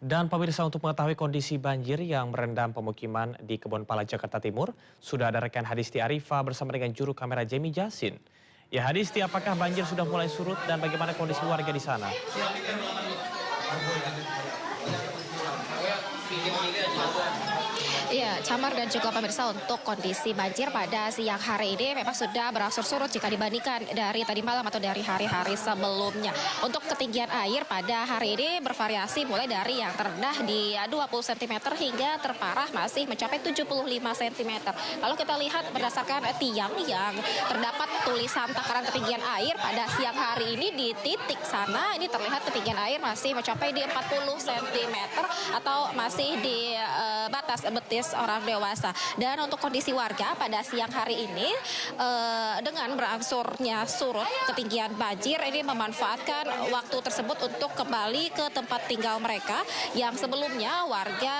Dan pemirsa, untuk mengetahui kondisi banjir yang merendam pemukiman di Kebonpala, Jakarta Timur, sudah ada rekan Hadisti Arifa bersama dengan juru kamera Jemi Jasin. Ya Hadisti, apakah banjir sudah mulai surut dan bagaimana kondisi warga di sana? Iya, Camar dan juga pemirsa, untuk kondisi banjir pada siang hari ini memang sudah berangsur surut jika dibandingkan dari tadi malam atau dari hari-hari sebelumnya. Untuk ketinggian air pada hari ini bervariasi mulai dari yang terendah di 20 cm hingga terparah masih mencapai 75 cm. Kalau kita lihat berdasarkan tiang yang terdapat tulisan takaran ketinggian air pada siang hari ini di titik sana, ini terlihat ketinggian air masih mencapai di 40 cm atau masih di batas betis orang dewasa. Dan untuk kondisi warga pada siang hari ini dengan berangsurnya surut ketinggian banjir ini memanfaatkan waktu tersebut untuk kembali ke tempat tinggal mereka yang sebelumnya warga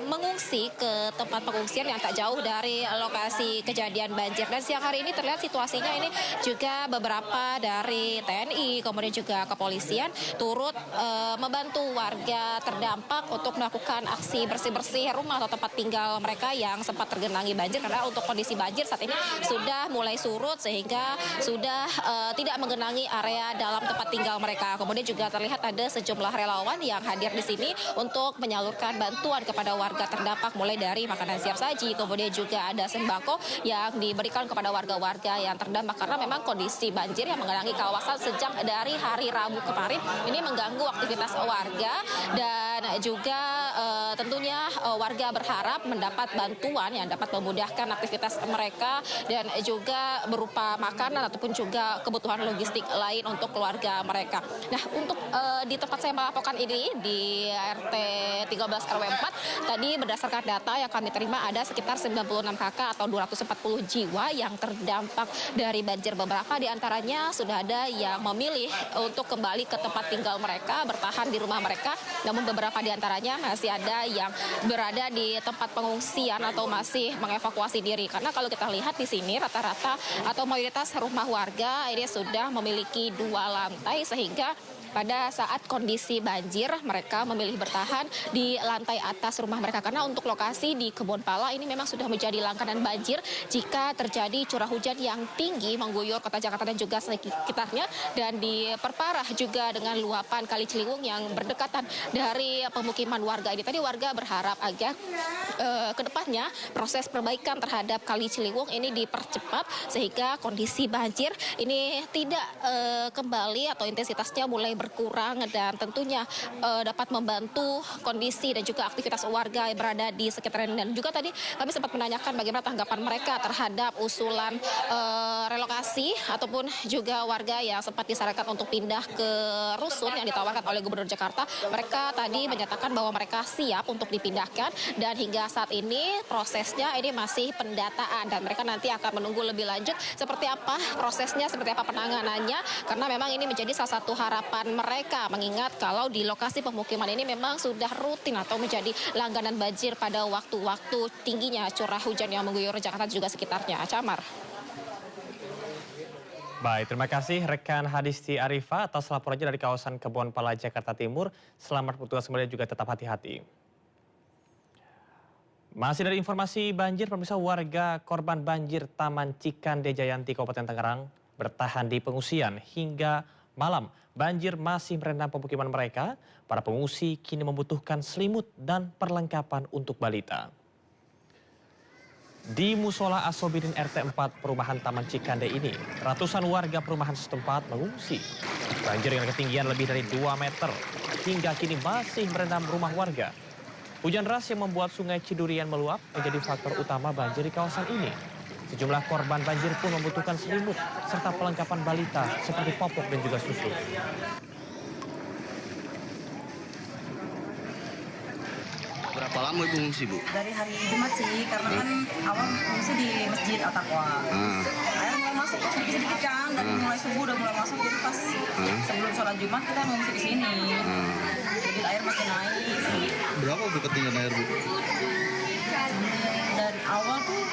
mengungsi ke tempat pengungsian yang tak jauh dari lokasi kejadian banjir. Dan siang hari ini terlihat situasinya ini juga beberapa dari TNI kemudian juga kepolisian turut membantu warga terdampak untuk melakukan aksi bersih-bersih rumah atau tempat tinggal mereka yang sempat tergenangi banjir, karena untuk kondisi banjir saat ini sudah mulai surut sehingga sudah tidak menggenangi area dalam tempat tinggal mereka. Kemudian juga terlihat ada sejumlah relawan yang hadir di sini untuk menyalurkan bantuan kepada warga terdampak, mulai dari makanan siap saji, kemudian juga ada sembako yang diberikan kepada warga-warga yang terdampak, karena memang kondisi banjir yang menggenangi kawasan sejak dari hari Rabu kemarin ini mengganggu aktivitas warga. Dan juga tentunya warga berharap mendapat bantuan yang dapat memudahkan aktivitas mereka dan juga berupa makanan ataupun juga kebutuhan logistik lain untuk keluarga mereka. Nah, untuk di tempat saya melaporkan ini di RT 13 RW 4 tadi berdasarkan data yang kami terima ada sekitar 96 kakak atau 240 jiwa yang terdampak dari banjir. Beberapa di antaranya sudah ada yang memilih untuk kembali ke tempat tinggal mereka, bertahan di rumah mereka. Namun beberapa di antaranya masih ada yang berada di tempat pengungsian atau masih mengevakuasi diri. Karena kalau kita lihat di sini rata-rata atau mayoritas rumah warga ini sudah memiliki 2 lantai, sehingga pada saat kondisi banjir mereka memilih bertahan di lantai atas rumah mereka, karena untuk lokasi di Kebonpala ini memang sudah menjadi langganan banjir jika terjadi curah hujan yang tinggi mengguyur kota Jakarta dan juga sekitarnya, dan diperparah juga dengan luapan Kali Ciliwung yang berdekatan dari pemukiman warga ini. Tadi warga berharap agar kedepannya proses perbaikan terhadap Kali Ciliwung ini dipercepat sehingga kondisi banjir ini tidak kembali atau intensitasnya mulai berkurang, dan tentunya dapat membantu kondisi dan juga aktivitas warga yang berada di sekitar ini. Dan juga tadi kami sempat menanyakan bagaimana tanggapan mereka terhadap usulan relokasi ataupun juga warga yang sempat disarankan untuk pindah ke rusun yang ditawarkan oleh Gubernur Jakarta. Mereka tadi menyatakan bahwa mereka siap untuk dipindahkan, dan hingga saat ini prosesnya ini masih pendataan, dan mereka nanti akan menunggu lebih lanjut seperti apa prosesnya, seperti apa penanganannya, karena memang ini menjadi salah satu harapan mereka, mengingat kalau di lokasi pemukiman ini memang sudah rutin atau menjadi langganan banjir pada waktu-waktu tingginya curah hujan yang mengguyur Jakarta juga sekitarnya. Camar. Baik, terima kasih rekan Hadisti Arifa atas laporannya dari kawasan Kebonpala, Jakarta Timur. Selamat bertugas kembali, juga tetap hati-hati. Masih dari informasi banjir, pemirsa, warga korban banjir Taman Cikande Jayanti, Kabupaten Tangerang bertahan di pengungsian hingga malam. Banjir masih merendam pemukiman mereka. Para pengungsi kini membutuhkan selimut dan perlengkapan untuk balita. Di Musola Asobidin RT 4 perumahan Taman Cikande ini, ratusan warga perumahan setempat mengungsi. Banjir dengan ketinggian lebih dari 2 meter hingga kini masih merendam rumah warga. Hujan deras yang membuat sungai Cidurian meluap menjadi faktor utama banjir di kawasan ini. Sejumlah korban banjir pun membutuhkan selimut serta perlengkapan balita seperti popok dan juga susu. Berapa lama Ibu ngungsi, Bu? Dari hari Jumat sih, karena kan awal ngungsi di Masjid Al-Taqwa. Air mulai masuk sedikit-sedikit kan, dari mulai subuh udah mulai masuk, jadi pas sebelum sholat Jumat kita ngungsi di sini. Jadi air makin naik. Berapa Bu ketinggian air, Bu? Dari awal tuh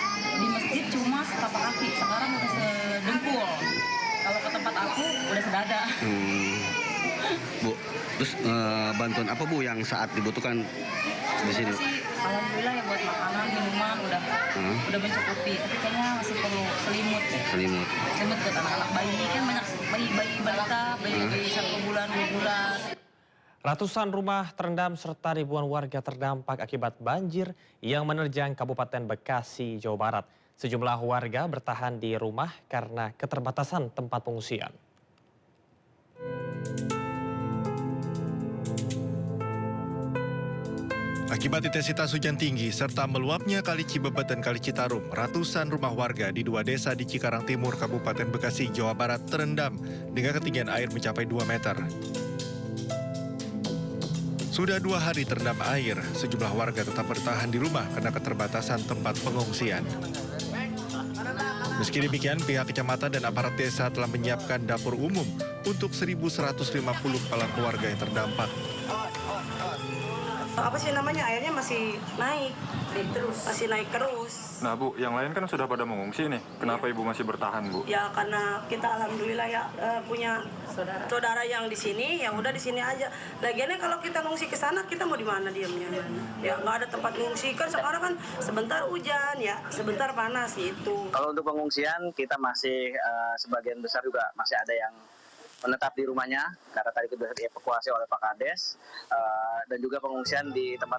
di masjid cuma setapak kaki, sekarang udah sedengkul. Kalau ke tempat aku udah sedada. Bu, terus bantuan apa Bu yang saat dibutuhkan di sini? Sih, alhamdulillah ya buat makanan, minuman udah mencukupi. Tapi kayaknya masih perlu selimut. Selimut. Selimut buat anak-anak bayi kan banyak bayi balita, bayi 1 bulan, 2 bulan. Ratusan rumah terendam serta ribuan warga terdampak akibat banjir yang menerjang Kabupaten Bekasi, Jawa Barat. Sejumlah warga bertahan di rumah karena keterbatasan tempat pengungsian. Akibat intensitas hujan tinggi serta meluapnya Kali Cibebet dan Kali Citarum, ratusan rumah warga di 2 desa di Cikarang Timur, Kabupaten Bekasi, Jawa Barat terendam dengan ketinggian air mencapai 2 meter. Sudah 2 hari terendam air, sejumlah warga tetap bertahan di rumah karena keterbatasan tempat pengungsian. Meski demikian, pihak kecamatan dan aparat desa telah menyiapkan dapur umum untuk 1.150 kepala keluarga yang terdampak. Apa sih namanya, airnya masih naik terus. Nah Bu, yang lain kan sudah pada mengungsi nih. Kenapa Ibu masih bertahan Bu? Ya karena kita alhamdulillah ya punya saudara yang di sini, ya udah di sini aja. Lagiannya kalau kita ngungsi ke sana, kita mau di mana diamnya? Ya nggak ada tempat ngungsi kan sekarang kan sebentar hujan ya, sebentar panas gitu. Kalau untuk pengungsian kita masih sebagian besar juga masih ada yang menetap di rumahnya karena tadi sudah dievakuasi oleh Pak Kades dan juga pengungsian di tempat.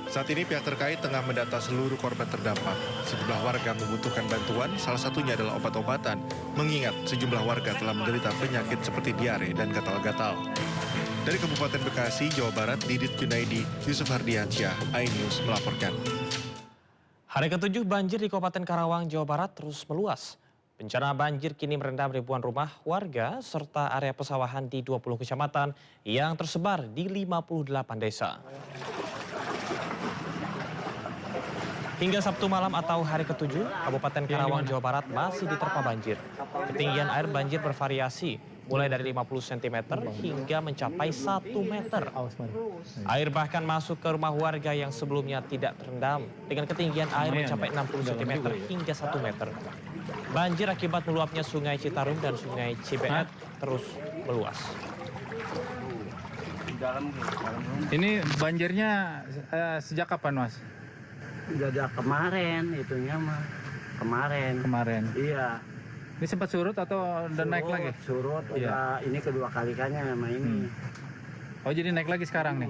Saat ini pihak terkait tengah mendata seluruh korban terdampak. Sejumlah warga membutuhkan bantuan, salah satunya adalah obat-obatan, mengingat sejumlah warga telah menderita penyakit seperti diare dan gatal-gatal. Dari Kabupaten Bekasi, Jawa Barat, Didit Junaidi, Yusuf Hardiansyah, iNews melaporkan. Hari ke-7 banjir di Kabupaten Karawang, Jawa Barat terus meluas. Bencana banjir kini merendam ribuan rumah warga serta area pesawahan di 20 kecamatan yang tersebar di 58 desa. Hingga Sabtu malam atau hari ke-7, Kabupaten Karawang, Jawa Barat masih diterpa banjir. Ketinggian air banjir bervariasi, mulai dari 50 cm hingga mencapai 1 meter. Air bahkan masuk ke rumah warga yang sebelumnya tidak terendam, dengan ketinggian air mencapai 60 cm hingga 1 meter. Banjir akibat meluapnya Sungai Citarum dan Sungai Cibeet terus meluas. Ini banjirnya sejak kapan, Mas? Sejak kemarin itunya mah. Kemarin. Iya. Ini sempat surut atau udah naik lagi? Surut, udah ini kedua kalinya sama ini. Oh jadi naik lagi sekarang nih?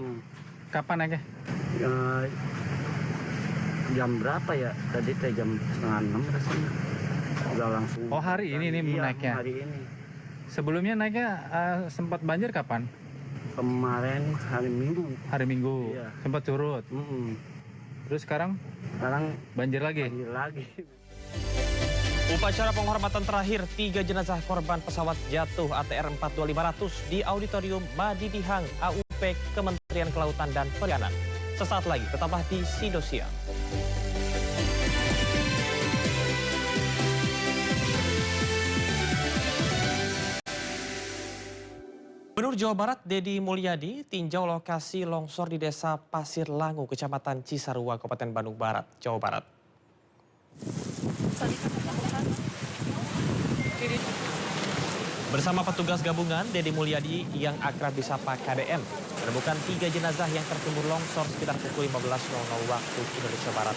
Kapan naiknya? Jam berapa ya? Tadi jam 5:30 rasanya. Udah langsung. Oh hari ini naiknya? Hari ini. Sebelumnya naiknya sempat banjir kapan? Kemarin hari Minggu. Hari Minggu? Iya. Sempat surut? Terus sekarang banjir lagi? Banjir lagi. Upacara penghormatan terakhir 3 jenazah korban pesawat jatuh ATR 42500 di Auditorium Madidihang AUP Kementerian Kelautan dan Perikanan. Sesaat lagi tetaplah di Sidosia. Gubernur Jawa Barat Deddy Mulyadi tinjau lokasi longsor di Desa Pasir Langu, Kecamatan Cisarua, Kabupaten Bandung Barat, Jawa Barat. Bersama petugas gabungan, Deddy Mulyadi yang akrab disapa KDM menemukan 3 jenazah yang tertimbun longsor sekitar pukul 15.00 waktu Indonesia Barat.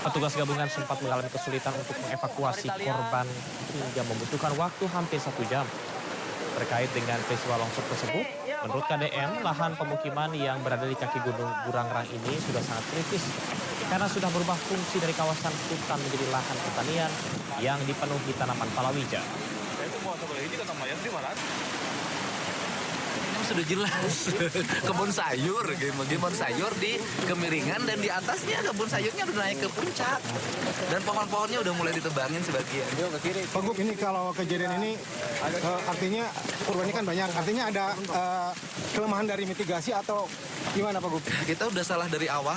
Petugas gabungan sempat mengalami kesulitan untuk mengevakuasi korban hingga membutuhkan waktu hampir 1 jam. Terkait dengan peristiwa longsor tersebut, menurut KDM, lahan pemukiman yang berada di kaki Gunung Burangrang ini sudah sangat kritis karena sudah berubah fungsi dari kawasan hutan menjadi lahan pertanian yang dipenuhi tanaman palawija. Sudah jelas kebun sayur, kebun sayur di kemiringan dan di atasnya kebun sayurnya udah naik ke puncak dan pohon-pohonnya udah mulai ditebangin sebagian. Pak Gub, ini kalau kejadian ini artinya korbannya kan banyak, artinya ada kelemahan dari mitigasi atau gimana Pak Gub? Kita udah salah dari awal,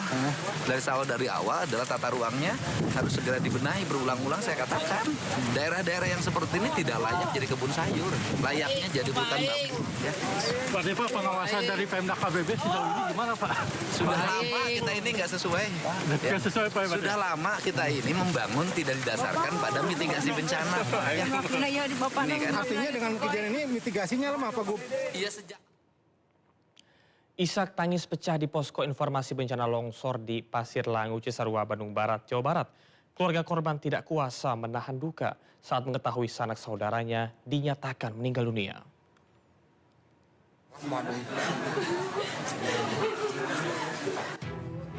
dari awal adalah tata ruangnya harus segera dibenahi berulang-ulang. Saya katakan daerah-daerah yang seperti ini tidak layak jadi kebun sayur, layaknya jadi hutan bambu. Ya. Pak, pengawasan dari Pemda KBB sejauh ini gimana Pak? Sudah lama kita ini nggak sesuai. Ya. Sudah lama kita ini membangun tidak didasarkan pada mitigasi bencana. Ya. Artinya dengan kejadian ini mitigasinya lemah Pak Gub? Iya sejak. Isak tangis pecah di posko informasi bencana longsor di Pasir Langu, Cisarua, Bandung Barat, Jawa Barat. Keluarga korban tidak kuasa menahan duka saat mengetahui sanak saudaranya dinyatakan meninggal dunia.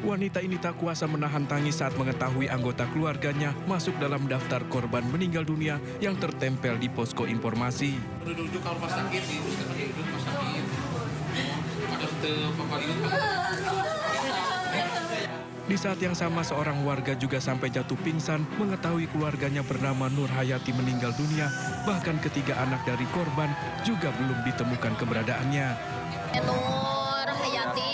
Wanita ini tak kuasa menahan tangis saat mengetahui anggota keluarganya masuk dalam daftar korban meninggal dunia yang tertempel di posko informasi. Di saat yang sama seorang warga juga sampai jatuh pingsan mengetahui keluarganya bernama Nur Hayati meninggal dunia, bahkan ketiga anak dari korban juga belum ditemukan keberadaannya. Nur Hayati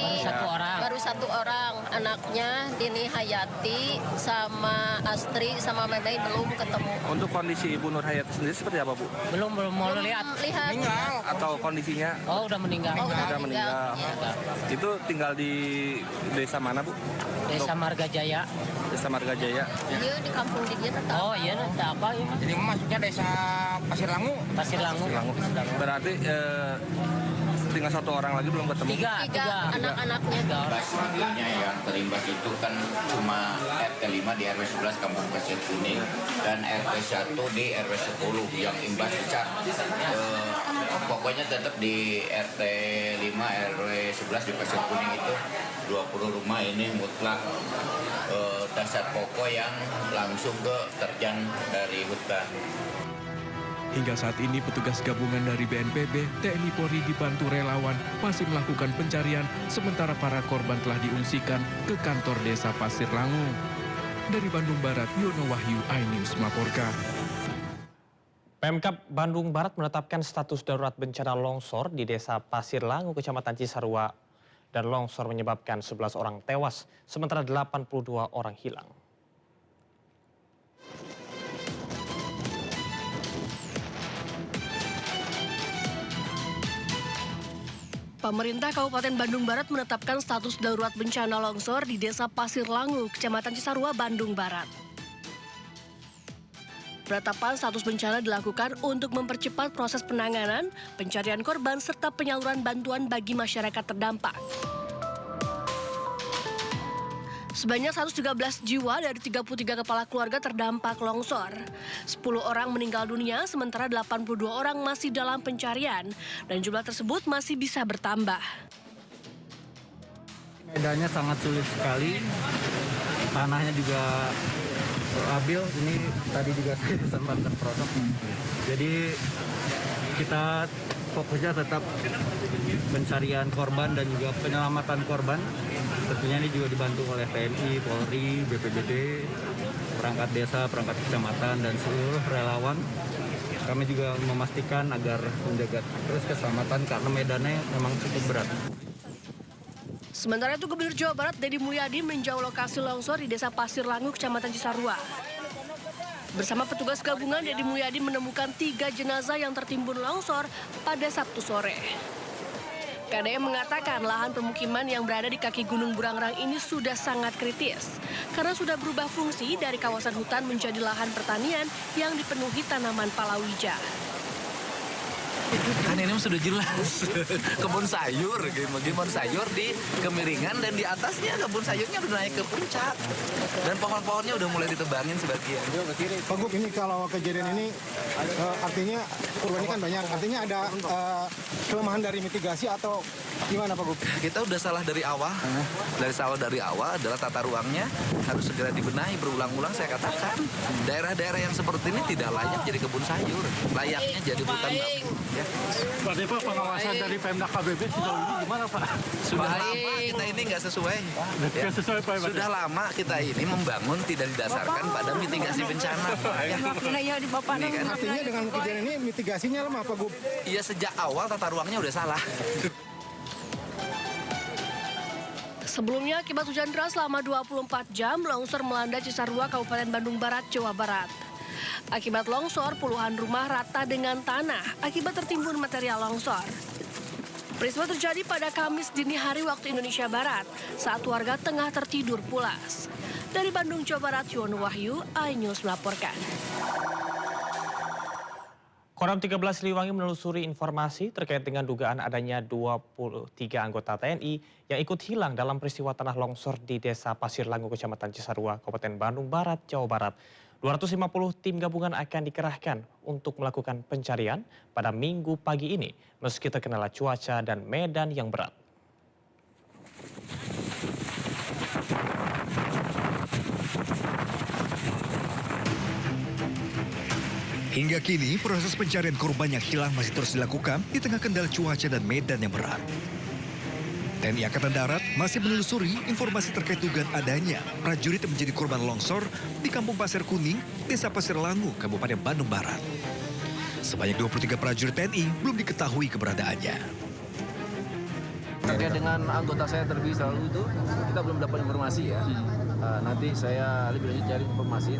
baru satu orang anaknya, Dini Hayati sama Astri sama Medai belum ketemu. Untuk kondisi Ibu Nur Hayati sendiri seperti apa, Bu? Belum mau lihat. Meninggal atau kondisinya? Oh, udah meninggal. Sudah meninggal. Itu tinggal di desa mana, Bu? Desa Marga Jaya. Desa Marga Jaya. Iya, di kampung dia tetap. Oh iya, tak apa ya. Jadi masuknya desa Pasir Langu. Pasir Langu. Berarti tinggal satu orang lagi belum ketemu? Tiga anak-anaknya. Selanjutnya yang terimbas itu kan cuma RT 5 di RW 11 Kampung Pasir Kuning dan RT 1 di RW 10 yang imbas besar. Pokoknya tetap di RT 5 RW 11 di Pasir Kuning itu 20 rumah ini mutlak dasar pokok yang langsung ke terjang dari hutan. Hingga saat ini petugas gabungan dari BNPB, TNI Polri dibantu relawan masih melakukan pencarian sementara para korban telah diungsikan ke kantor desa Pasir Langu. Dari Bandung Barat, Yono Wahyu, iNews melaporkan. Pemkab Bandung Barat menetapkan status darurat bencana longsor di desa Pasir Langu, Kecamatan Cisarua, dan longsor menyebabkan 11 orang tewas, sementara 82 orang hilang. Pemerintah Kabupaten Bandung Barat menetapkan status darurat bencana longsor di Desa Pasir Langu, Kecamatan Cisarua, Bandung Barat. Penetapan status bencana dilakukan untuk mempercepat proses penanganan, pencarian korban, serta penyaluran bantuan bagi masyarakat terdampak. Sebanyak 113 jiwa dari 33 kepala keluarga terdampak longsor. 10 orang meninggal dunia, sementara 82 orang masih dalam pencarian, dan jumlah tersebut masih bisa bertambah. Medannya sangat sulit sekali, tanahnya juga labil, ini tadi juga sempat terprosok. Jadi kita fokusnya tetap pencarian korban dan juga penyelamatan korban. Tentunya ini juga dibantu oleh TNI, Polri, BPBD, perangkat desa, perangkat kecamatan, dan seluruh relawan. Kami juga memastikan agar menjaga terus keselamatan karena medannya memang cukup berat. Sementara itu Gubernur Jawa Barat Deddy Mulyadi meninjau lokasi longsor di Desa Pasir Langu, Kecamatan Cisarua. Bersama petugas gabungan, Deddy Mulyadi menemukan 3 jenazah yang tertimbun longsor pada Sabtu sore. KDM mengatakan lahan permukiman yang berada di kaki Gunung Burangrang ini sudah sangat kritis karena sudah berubah fungsi dari kawasan hutan menjadi lahan pertanian yang dipenuhi tanaman palawija. Kan ini sudah jelas kebun sayur, kebun sayur di kemiringan dan di atasnya kebun sayurnya udah naik ke puncak dan pohon-pohonnya udah mulai ditebangin sebagian. Pak Gub, ini kalau kejadian ini artinya korban ini kan banyak, artinya ada kelemahan dari mitigasi atau gimana Pak Gub? Kita udah salah dari awal, dari awal adalah tata ruangnya harus segera dibenahi berulang-ulang. Saya katakan daerah-daerah yang seperti ini tidak layak jadi kebun sayur, layaknya jadi hutan bambu. Ya. Pak Depo, pengawasan dari Pemda KBB sejauh ini gimana Pak? Sudah lama kita ini nggak sesuai. Ya. Sudah lama kita ini membangun tidak didasarkan pada mitigasi bencana. Ya. Ini kan artinya dengan kejadian ini mitigasinya lemah Pak Gub? Iya, sejak awal tata ruangnya udah salah. Sebelumnya, akibat hujan deras selama 24 jam, longsor melanda Cisarua, Kabupaten Bandung Barat, Jawa Barat. Akibat longsor, puluhan rumah rata dengan tanah akibat tertimbun material longsor. Peristiwa terjadi pada Kamis dini hari waktu Indonesia Barat saat warga tengah tertidur pulas. Dari Bandung, Jawa Barat, Yono Wahyu, iNews melaporkan. Koram 13 Siliwangi menelusuri informasi terkait dengan dugaan adanya 23 anggota TNI yang ikut hilang dalam peristiwa tanah longsor di Desa Pasir Langu, Kecamatan Cisarua, Kabupaten Bandung Barat, Jawa Barat. 250 tim gabungan akan dikerahkan untuk melakukan pencarian pada Minggu pagi ini meski terkendala cuaca dan medan yang berat. Hingga kini, proses pencarian korban yang hilang masih terus dilakukan di tengah kendala cuaca dan medan yang berat. TNI Angkatan Darat masih menelusuri informasi terkait dugaan adanya prajurit yang menjadi korban longsor di Kampung Pasir Kuning, Desa Pasir Langu, Kabupaten Bandung Barat. Sebanyak 23 prajurit TNI belum diketahui keberadaannya. Terkait dengan anggota saya terlebih dahulu itu, kita belum dapat informasi ya. Nanti saya lebih lanjut cari informasi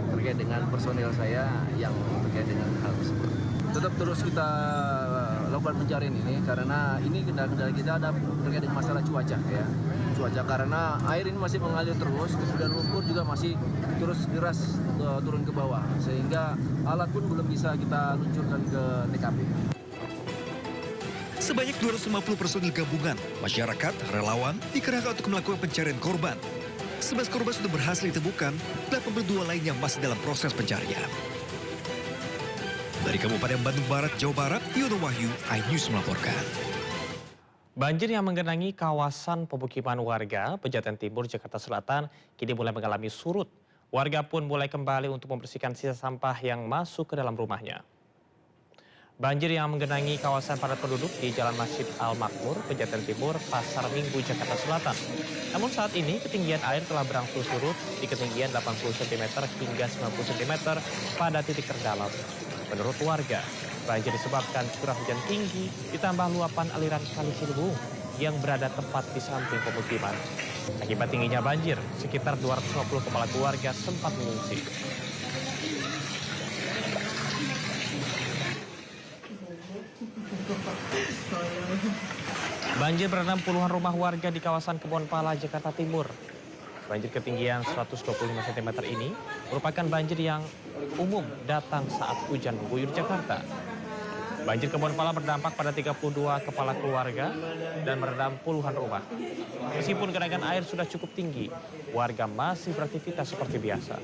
terkait dengan personel saya yang terkait dengan hal tersebut. Tetap terus kita lakukan pencarian ini karena ini kendala-kendala kita ada terkait dengan masalah cuaca ya. Cuaca karena air ini masih mengalir terus, kemudian lumpur juga masih terus deras turun ke bawah sehingga alat pun belum bisa kita luncurkan ke TKP. Sebanyak 250 personil gabungan, masyarakat, relawan dikerahkan untuk melakukan pencarian korban. 11 korban sudah berhasil ditemukan, 82 lain yang masih dalam proses pencarian. Dari Kabupaten Bandung Barat, Jawa Barat, Yono Wahyu, iNews melaporkan. Banjir yang menggenangi kawasan pemukiman warga Pejaten Timur, Jakarta Selatan kini mulai mengalami surut. Warga pun mulai kembali untuk membersihkan sisa sampah yang masuk ke dalam rumahnya. Banjir yang menggenangi kawasan padat penduduk di Jalan Masjid Al-Makmur, Pejaten Timur, Pasar Minggu, Jakarta Selatan. Namun saat ini ketinggian air telah berangsur surut di ketinggian 80 cm hingga 90 cm pada titik terdalam. Menurut warga, banjir disebabkan curah hujan tinggi ditambah luapan aliran Kali Ciliwung yang berada tepat di samping pemukiman. Akibat tingginya banjir, sekitar 250 kepala keluarga sempat mengungsi. Banjir merendam puluhan rumah warga di kawasan Kebonpala, Jakarta Timur. Banjir ketinggian 125 cm ini merupakan banjir yang umum datang saat hujan mengguyur Jakarta. Banjir Kebonpala berdampak pada 32 kepala keluarga dan merendam puluhan rumah. Meskipun genangan air sudah cukup tinggi, warga masih beraktivitas seperti biasa.